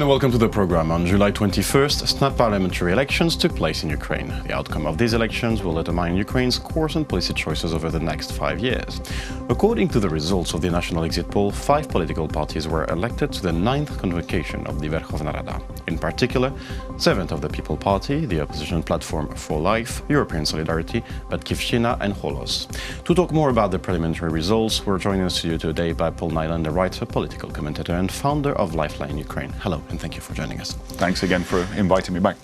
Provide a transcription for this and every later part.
And welcome to the program. On July 21st, snap parliamentary elections took place in Ukraine. The outcome of these elections will determine Ukraine's course and policy choices over the next 5 years. According to the results of the national exit poll, 5 political parties were elected to the 9th convocation of the Verkhovna Rada. In particular, 7th of the People Party, the opposition platform For Life, European Solidarity, Batkivshchyna and Holos. To talk more about the parliamentary results, we're joined in the studio today by Paul Niland, a writer, political commentator and founder of Lifeline Ukraine. Hello, and thank you for joining us. Thanks again for inviting me back.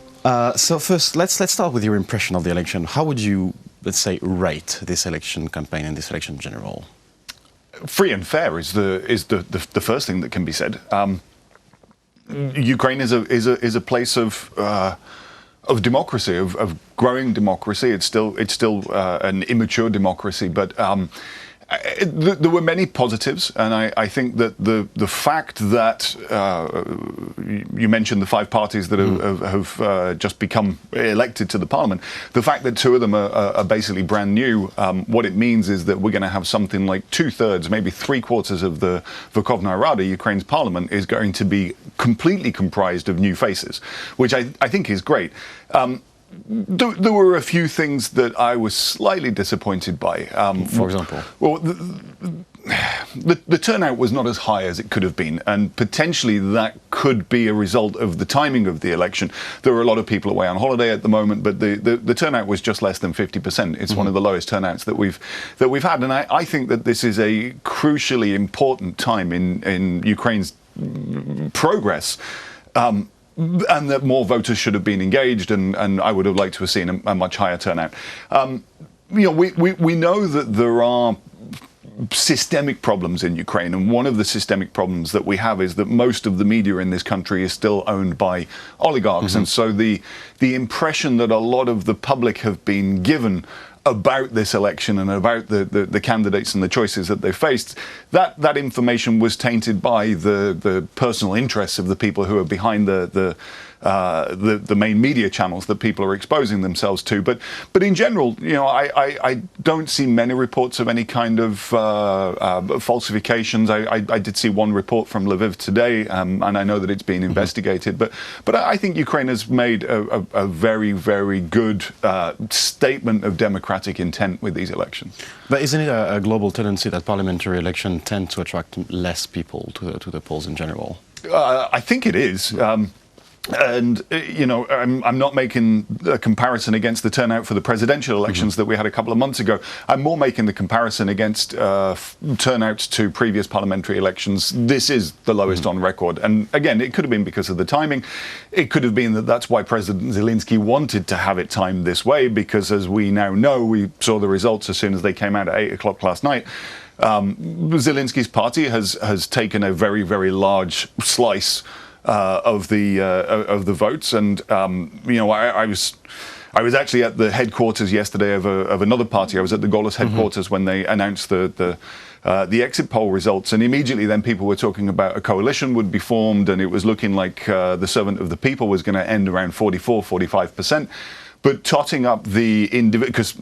So first, let's start with your impression of the election. How would you, let's say, rate this election campaign and this election in general? Free and fair is the first thing that can be said. Ukraine is a place of democracy, of growing democracy. It's still an immature democracy, but there were many positives, and I think that the fact that you mentioned the 5 parties that have just become elected to the parliament, the fact that 2 of them are basically brand new, what it means is that we're going to have something like 2/3, maybe 3/4 of the Verkhovna Rada, Ukraine's parliament, is going to be completely comprised of new faces, which I think is great. There were a few things that I was slightly disappointed by. For example? Well, the turnout was not as high as it could have been, and potentially that could be a result of the timing of the election. There were a lot of people away on holiday at the moment, but the turnout was just less than 50%. It's one of the lowest turnouts that we've had, and I think that this is a crucially important time in Ukraine's progress. And that more voters should have been engaged, and I would have liked to have seen a much higher turnout. We know that there are systemic problems in Ukraine, and one of the systemic problems that we have is that most of the media in this country is still owned by oligarchs, and so the impression that a lot of the public have been given about this election and about the candidates and the choices that they faced, that information was tainted by the personal interests of the people who are behind the main media channels that people are exposing themselves to. But in general, I don't see many reports of any kind of falsifications. I did see one report from Lviv today, and I know that it's being investigated. But I think Ukraine has made a very, very good statement of democratic intent with these elections. But isn't it a global tendency that parliamentary elections tend to attract less people to the polls in general? I think it is. And, I'm not making a comparison against the turnout for the presidential elections that we had a couple of months ago. I'm more making the comparison against turnouts to previous parliamentary elections. This is the lowest on record. And again, it could have been because of the timing. It could have been that that's why President Zelensky wanted to have it timed this way, because as we now know, we saw the results as soon as they came out at 8 o'clock last night. Zelensky's party has taken a very, very large slice of the votes, and I was actually at the headquarters yesterday of another party. I was at the Golos headquarters when they announced the exit poll results, and immediately then people were talking about a coalition would be formed, and it was looking like the servant of the people was going to end around 44-45%. But totting up the individual, because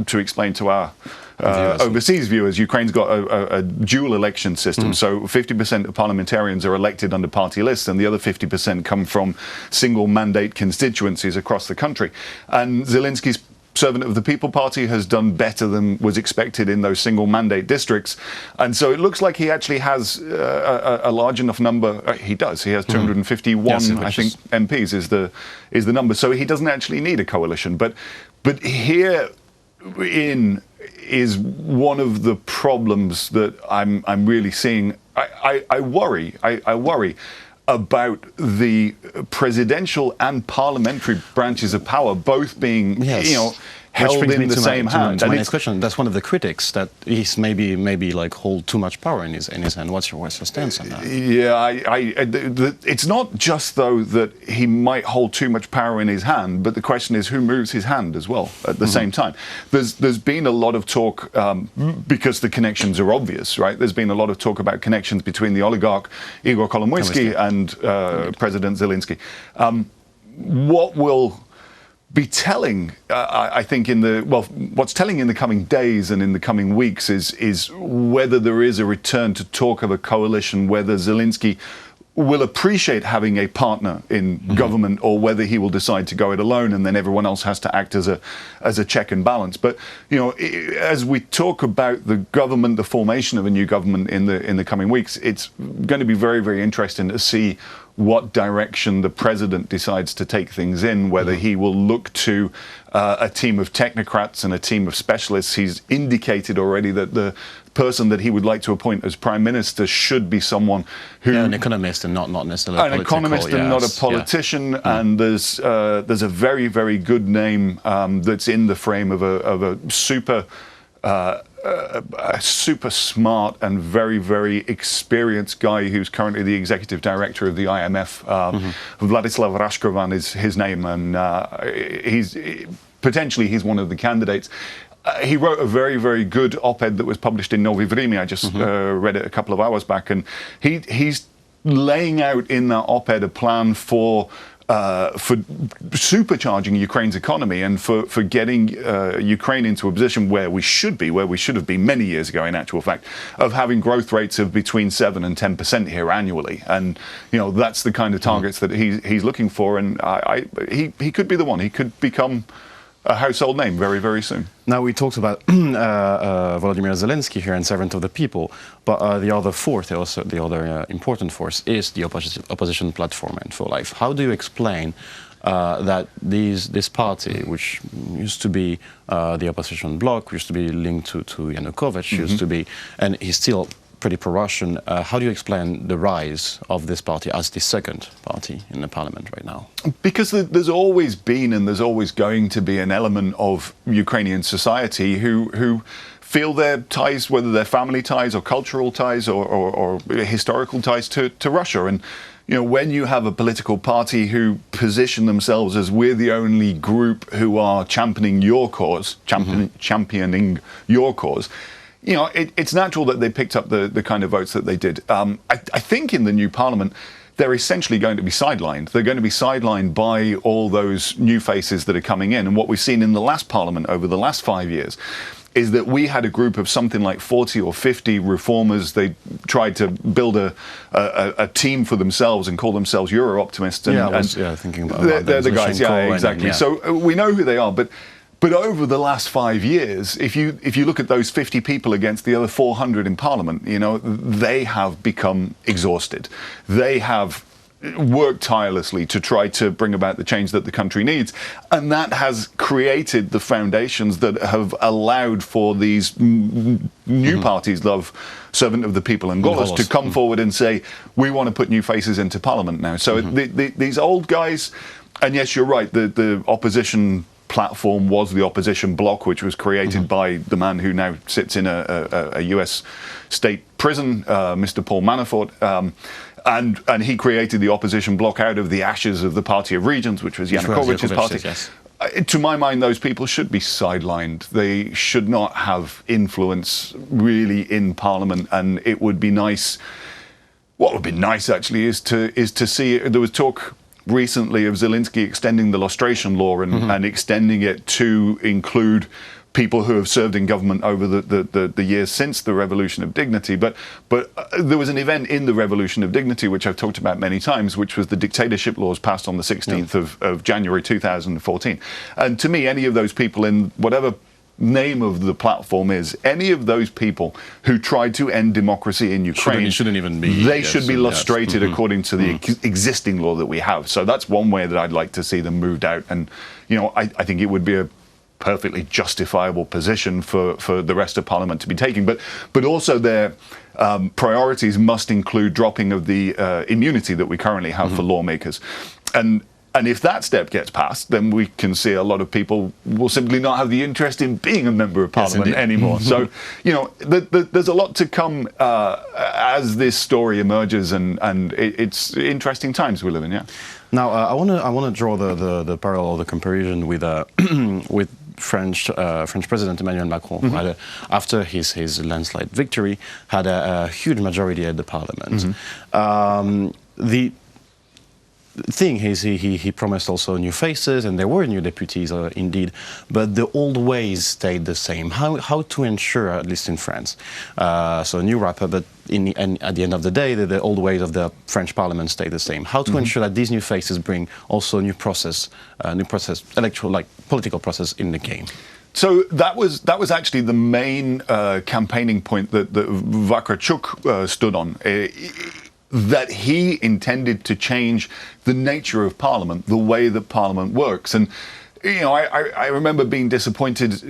to explain to our overseas viewers, Ukraine's got a dual election system. So 50% of parliamentarians are elected under party lists, and the other 50% come from single mandate constituencies across the country. And Zelensky's servant of the People Party has done better than was expected in those single mandate districts, and so it looks like he actually has a large enough number. He does. He has 251, yes, I think, MPs is the number. So he doesn't actually need a coalition. But here is one of the problems that I'm really seeing. I worry about the presidential and parliamentary branches of power both being, held in the same hand. To my next question, that's one of the critics, that he's maybe like hold too much power in his hand. What's your stance on that? Yeah, it's not just though that he might hold too much power in his hand, but the question is who moves his hand as well at the same time. There's been a lot of talk, because the connections are obvious, right? There's been a lot of talk about connections between the oligarch Igor Kolomoisky and President Zelensky. What will be telling, I think, what's telling in the coming days and in the coming weeks is whether there is a return to talk of a coalition, whether Zelensky will appreciate having a partner in government, or whether he will decide to go it alone and then everyone else has to act as a check and balance. But as we talk about the government, the formation of a new government in the coming weeks, it's going to be very, very interesting to see what direction the president decides to take things in, whether he will look to a team of technocrats and a team of specialists. He's indicated already that the person that he would like to appoint as prime minister should be someone who... an economist and not necessarily an economist and not a politician. And there's a very, very good name that's in the frame of a super... a super smart and very, very experienced guy who's currently the executive director of the IMF. Vladislav Rashkovan is his name, and he's one of the candidates. He wrote a very, very good op-ed that was published in Novi Vremya. I just read it a couple of hours back, and he's laying out in that op-ed a plan for supercharging Ukraine's economy and for getting Ukraine into a position where we should have been many years ago, in actual fact, of having growth rates of between 7 and 10% here annually. And that's the kind of targets that he's looking for. And he could be the one. He could become a household name very, very soon. Now, we talked about Volodymyr Zelensky here and servant of the people, but the other important force is the opposition platform and For Life. How do you explain that this party, which used to be the opposition bloc, used to be linked to Yanukovych, used to be, and he's still pretty pro-Russian. How do you explain the rise of this party as the second party in the parliament right now? Because there's always been and there's always going to be an element of Ukrainian society who feel their ties, whether they're family ties or cultural ties or historical ties to Russia. And when you have a political party who position themselves as we're the only group who are championing your cause, it's natural that they picked up the kind of votes that they did. I think in the new parliament, they're essentially going to be sidelined. They're going to be sidelined by all those new faces that are coming in. And what we've seen in the last parliament over the last 5 years is that we had a group of something like 40 or 50 reformers. They tried to build a team for themselves and call themselves Euro-optimists. Thinking about they're the guys. Yeah, exactly. So we know who they are. But over the last 5 years, if you look at those 50 people against the other 400 in Parliament, they have become exhausted. They have worked tirelessly to try to bring about the change that the country needs, and that has created the foundations that have allowed for these new parties, Servant of the People and Holos, to come forward and say, we want to put new faces into Parliament now. So these old guys, and yes, you're right, the opposition platform was the opposition bloc, which was created by the man who now sits in a US state prison, Mr. Paul Manafort, and he created the opposition bloc out of the ashes of the Party of Regions, which was Yanukovych's party. Yes. To my mind, those people should be sidelined. They should not have influence really in Parliament, and it would be nice. What would be nice actually is to see. There was talk recently of Zelensky extending the lustration law and extending it to include people who have served in government over the years since the Revolution of Dignity. But there was an event in the Revolution of Dignity, which I've talked about many times, which was the dictatorship laws passed on the 16th of January 2014. And to me, any of those people in whatever name of the platform is, any of those people who tried to end democracy in Ukraine shouldn't even be. They should be lustrated according to the existing law that we have. So that's one way that I'd like to see them moved out. And I think it would be a perfectly justifiable position for the rest of Parliament to be taking. But also their priorities must include dropping of the immunity that we currently have for lawmakers. And if that step gets passed, then we can see a lot of people will simply not have the interest in being a member of Parliament anymore. So, there's a lot to come as this story emerges, and it's interesting times we live in. Yeah. Now, I want to draw the parallel, the comparison with French President Emmanuel Macron, who had after his landslide victory, had a huge majority at the Parliament. the thing is, he promised also new faces, and there were new deputies, indeed, but the old ways stayed the same. How to ensure, at least in France, so a new rapper, but at the end of the day, the old ways of the French Parliament stay the same. How to ensure that these new faces bring also new process, electoral, like political process in the game? So that was actually the main campaigning point that Verkhovna stood on. That he intended to change the nature of Parliament, the way that Parliament works. And you know, I remember being disappointed.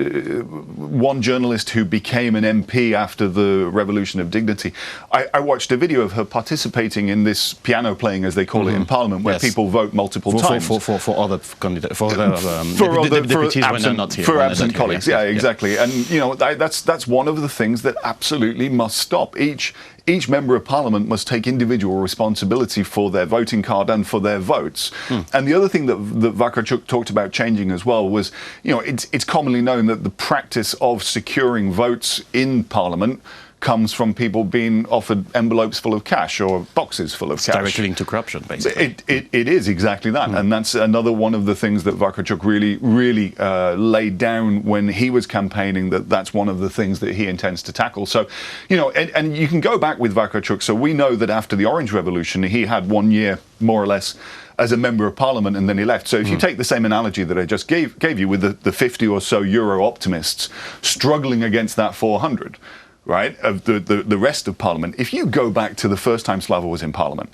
One journalist who became an MP after the Revolution of Dignity, I watched a video of her participating in this piano playing, as they call it, in Parliament, where people vote multiple times. For other candidates, for other deputies when they're not here. For absent colleagues, yeah, exactly. And you know, that's one of the things that absolutely must stop. Each member of Parliament must take individual responsibility for their voting card and for their votes. And the other thing that Verkhovna talked about changing as well was, you know, it's commonly known that the practice of securing votes in Parliament comes from people being offered envelopes full of cash or boxes full of cash. Directly linked to corruption, basically. It is exactly that. And that's another one of the things that Verkhovna really laid down when he was campaigning, that's one of the things that he intends to tackle. So, you know, and you can go back with Verkhovna. So we know that after the Orange Revolution, he had 1 year, more or less, as a member of Parliament, and then he left. So if you take the same analogy that I just gave you with the 50 or so Euro optimists struggling against that 400, right, of the rest of Parliament. If you go back to the first time Slava was in Parliament,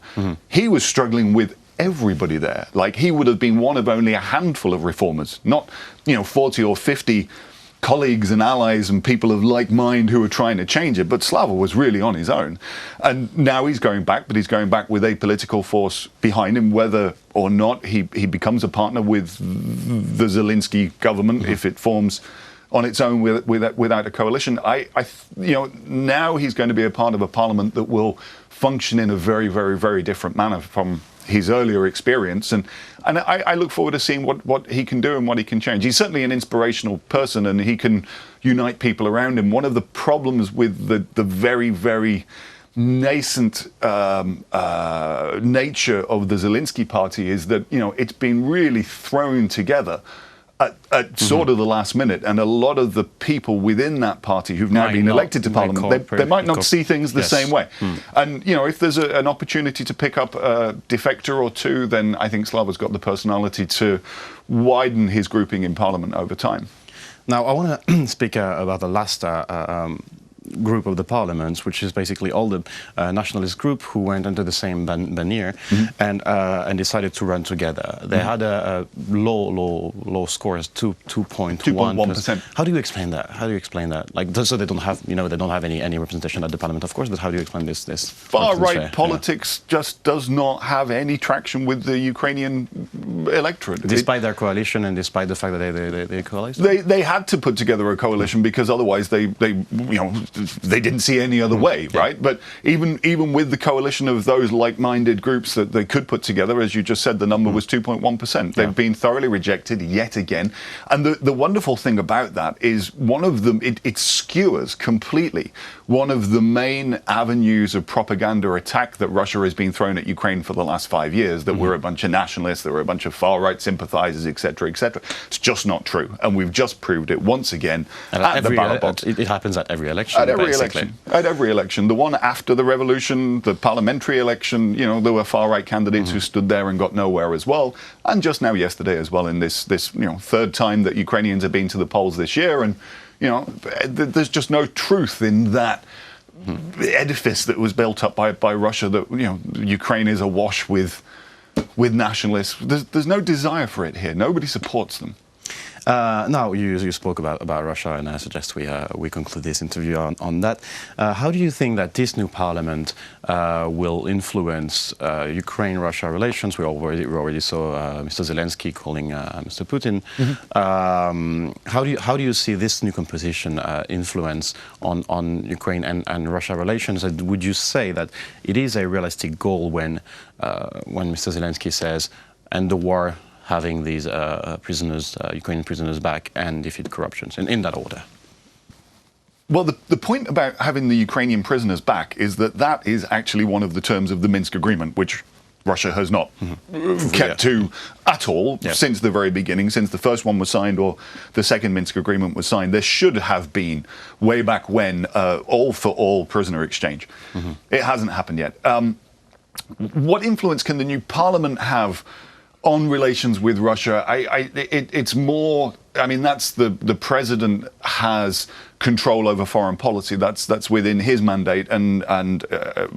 he was struggling with everybody there. Like, he would have been one of only a handful of reformers, not, you know, 40 or 50 colleagues and allies and people of like mind who were trying to change it, but Slava was really on his own. And now he's going back, but he's going back with a political force behind him, whether or not he becomes a partner with the Zelensky government, if it forms on its own without a coalition. You know, now he's going to be a part of a Parliament that will function in a very, very, very different manner from his earlier experience, and I look forward to seeing what he can do and what he can change. He's certainly an inspirational person, and he can unite people around him. One of the problems with the very, very nascent nature of the Zelensky party is that, you know, it's been really thrown together at sort of the last minute, and a lot of the people within that party who've now been elected to Parliament, they might not see things the same way. And, you know, if there's an opportunity to pick up a defector or two, then I think Slava's got the personality to widen his grouping in Parliament over time. Now, I want to speak about the last group of the parliaments, which is basically all the nationalist group who went under the same banner and decided to run together. They had a low score, 2.1%. How do you explain that? How do you explain that? Like, so they don't have, you know, they don't have any representation at the parliament, of course. But how do you explain this? Far-right politics just does not have any traction with the Ukrainian electorate, despite their coalition and despite the fact that they coalesced. They had to put together a coalition because otherwise they you know, they didn't see any other way, right? But even with the coalition of those like-minded groups that they could put together, as you just said, the number was 2.1%. They've been thoroughly rejected yet again. And the wonderful thing about that is one of them, it skewers completely one of the main avenues of propaganda attack that Russia has been thrown at Ukraine for the last 5 years, that we're a bunch of nationalists, that we're a bunch of far-right sympathizers, etc., etc. It's just not true. And we've just proved it once again at the ballot box. It happens at every election. At every election. The one after the revolution, the parliamentary election, you know, there were far-right candidates who stood there and got nowhere as well. And just now yesterday as well, in this you know, third time that Ukrainians have been to the polls this year. And, you know, there's just no truth in that edifice that was built up by Russia, that, you know, Ukraine is awash with nationalists. There's no desire for it here. Nobody supports them. Now, you spoke about Russia, and I suggest we conclude this interview on that. How do you think that this new parliament will influence Ukraine-Russia relations? We already saw Mr. Zelensky calling Mr. Putin. How do you see this new composition influence on Ukraine and Russia relations? And would you say that it is a realistic goal when Mr. Zelensky says, "End the war, having these Ukrainian prisoners back, and defeat corruption," in that order? Well, the point about having the Ukrainian prisoners back is that is actually one of the terms of the Minsk agreement, which Russia has not kept to at all since the very beginning, since the first one was signed or the second Minsk agreement was signed. There should have been, way back when, all-for-all prisoner exchange. It hasn't happened yet. What influence can the new parliament have on relations with Russia? It's more, I mean, that's the president has control over foreign policy. That's within his mandate, and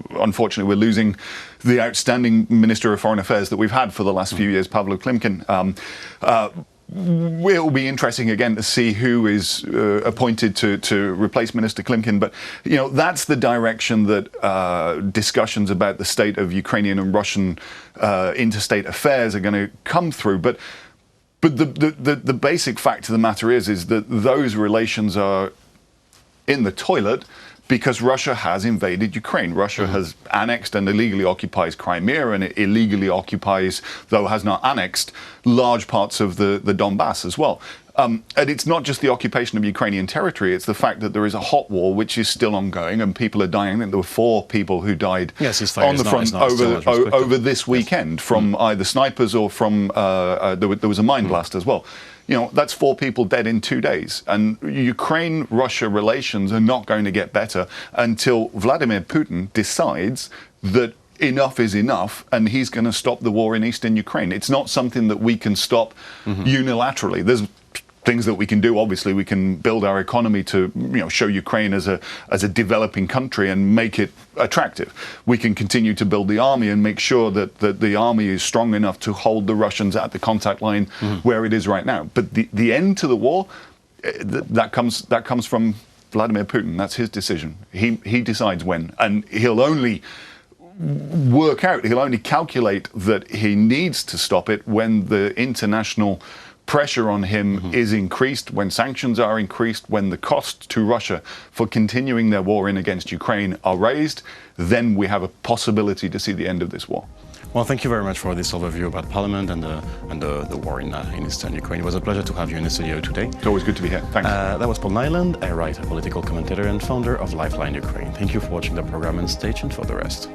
unfortunately, we're losing the outstanding Minister of Foreign Affairs that we've had for the last few years, Pavlo Klimkin. It will be interesting again to see who is appointed to replace Minister Klimkin, but that's the direction that discussions about the state of Ukrainian and Russian interstate affairs are going to come through. But the basic fact of the matter is that those relations are in the toilet because Russia has invaded Ukraine. Russia has annexed and illegally occupies Crimea, and it illegally occupies, though has not annexed, large parts of the Donbass as well. And it's not just the occupation of Ukrainian territory, it's the fact that there is a hot war which is still ongoing and people are dying. I think there were 4 people who died on the front over this weekend from either snipers or from, there was a mine blast as well. That's 4 people dead in 2 days. And Ukraine-Russia relations are not going to get better until Vladimir Putin decides that enough is enough and he's going to stop the war in eastern Ukraine. It's not something that we can stop unilaterally. There's things that we can do. Obviously, we can build our economy to show Ukraine as a developing country and make it attractive. We can continue to build the army and make sure that the army is strong enough to hold the Russians at the contact line where it is right now. But the end to the war, that comes from Vladimir Putin. That's his decision. He decides when, and he'll only calculate that he needs to stop it when the international pressure on him is increased, when sanctions are increased, when the costs to Russia for continuing their war in against Ukraine are raised. Then we have a possibility to see the end of this war. Well, thank you very much for this overview about Parliament and the war in eastern Ukraine. It was a pleasure to have you in the studio today. It's always good to be here. Thanks. That was Paul Niland, a writer, political commentator and founder of Lifeline Ukraine. Thank you for watching the program and stay tuned for the rest.